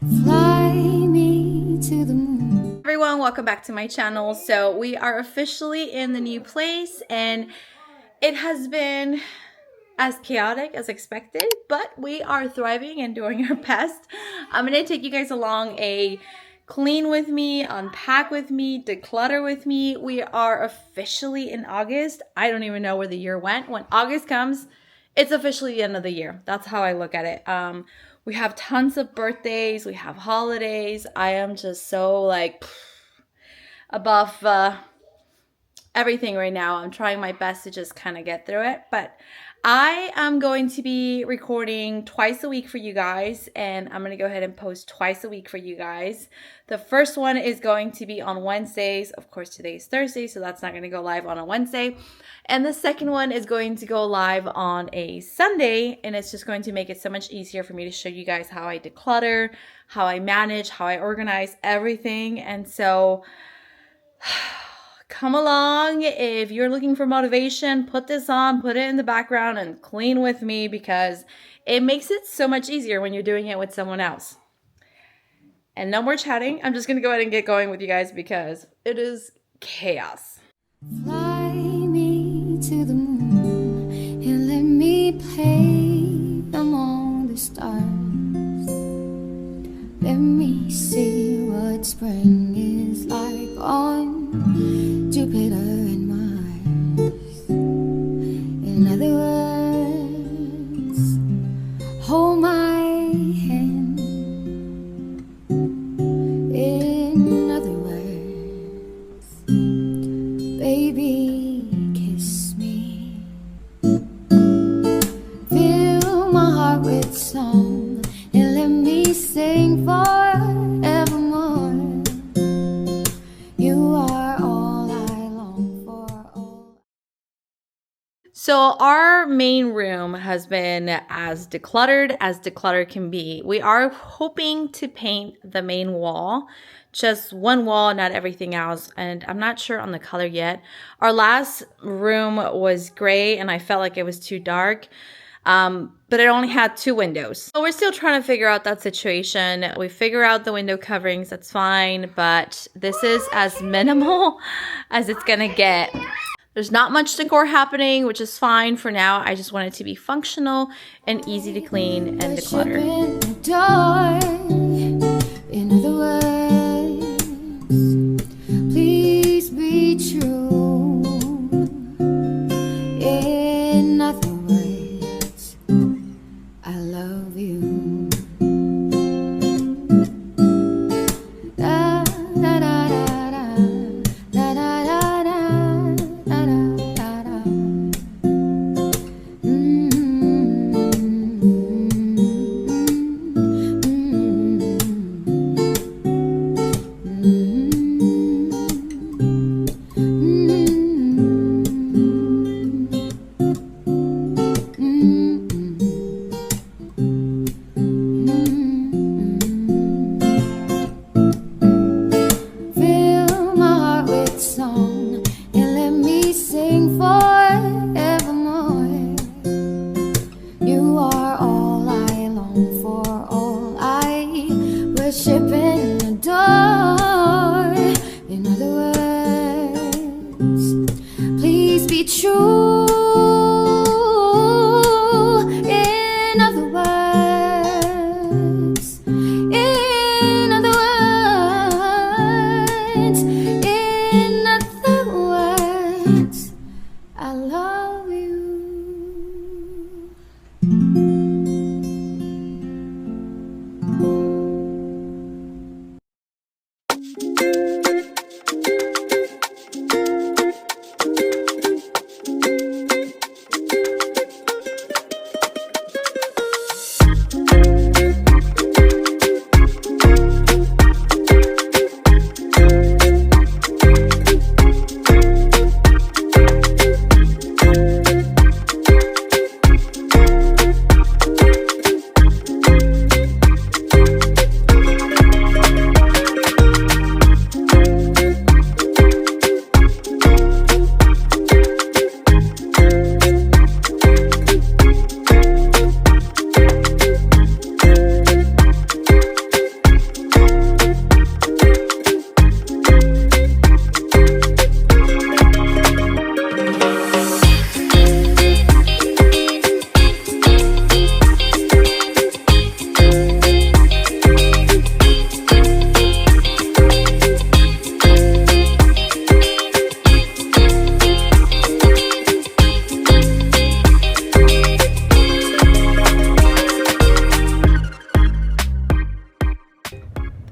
Fly me to the moon. Everyone, welcome back to my channel. So we are officially in the new place and it has been as chaotic as expected, but we are thriving and doing our best. I'm going to take you guys along a clean with me, unpack with me, declutter with me. We are officially in August. I don't even know where the year went. When August comes, it's officially the end of the year. That's how I look at it. We have tons of birthdays. We have holidays. I am just so like above everything right now. I'm trying my best to just kind of get through it. But I am going to be recording twice a week for you guys. And I'm going to go ahead and post twice a week for you guys. The first one is going to be on Wednesdays. Of course, today is Thursday, so that's not going to go live on a Wednesday. And the second one is going to go live on a Sunday, and it's just going to make it so much easier for me to show you guys how I declutter, how I manage, how I organize everything. And so come along. If you're looking for motivation, put this on, put it in the background, and clean with me because it makes it so much easier when you're doing it with someone else. And no more chatting. I'm just going to go ahead and get going with you guys because it is chaos. Fly me to the moon and let me play among the stars. Let me see what spring is like on Jupiter and Mars. In other words, hold my hand. In other words, baby, kiss me. Fill my heart with song and let me sing forevermore. You are all I long for. So our main room has been as decluttered can be. We are hoping to paint the main wall, just one wall, not everything else. And I'm not sure on the color yet. Our last room was gray and I felt like it was too dark. But it only had 2 windows. So we're still trying to figure out that situation. We figure out the window coverings, that's fine. But this is as minimal as it's gonna get. There's not much decor happening, which is fine for now. I just want it to be functional and easy to clean and declutter. In other words, please be true. In other words, I love you. Da, da, da, da, da, da, da, da, da, da, da. Fill my heart with song and let me sing forevermore. You are all I long for, all I worship and adore. In other words, please be true. In other words, in other words, in other words, I love you.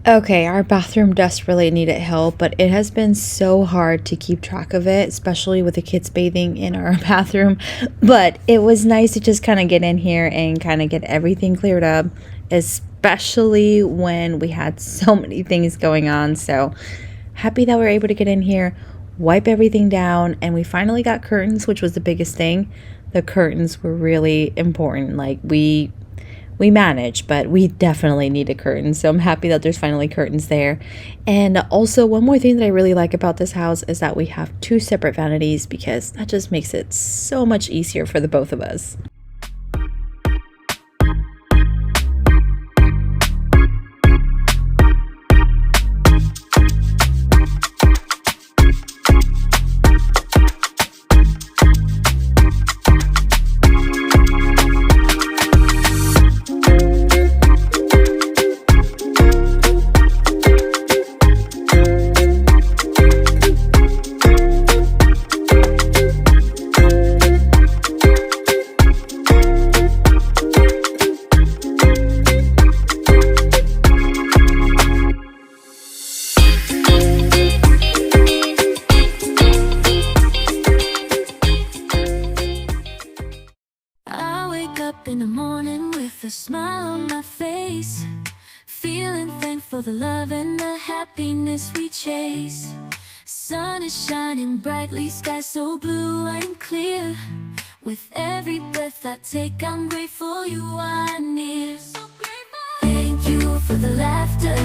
Okay, our bathroom does really needed help, but it has been so hard to keep track of it, especially with the kids bathing in our bathroom. But it was nice to just kind of get in here and kind of get everything cleared up, especially when we had so many things going on. So happy that we are able to get in here, wipe everything down, and we finally got curtains, which was the biggest thing. The curtains were really important. Like we manage, but we definitely need a curtain. So I'm happy that there's finally curtains there. And also, one more thing that I really like about this house is that we have two separate vanities because that just makes it so much easier for the both of us. In the morning with a smile on my face, feeling thankful for the love and the happiness we chase. Sun is shining brightly, sky so blue and clear. With every breath I take, I'm grateful you are near. Thank you for the laughter,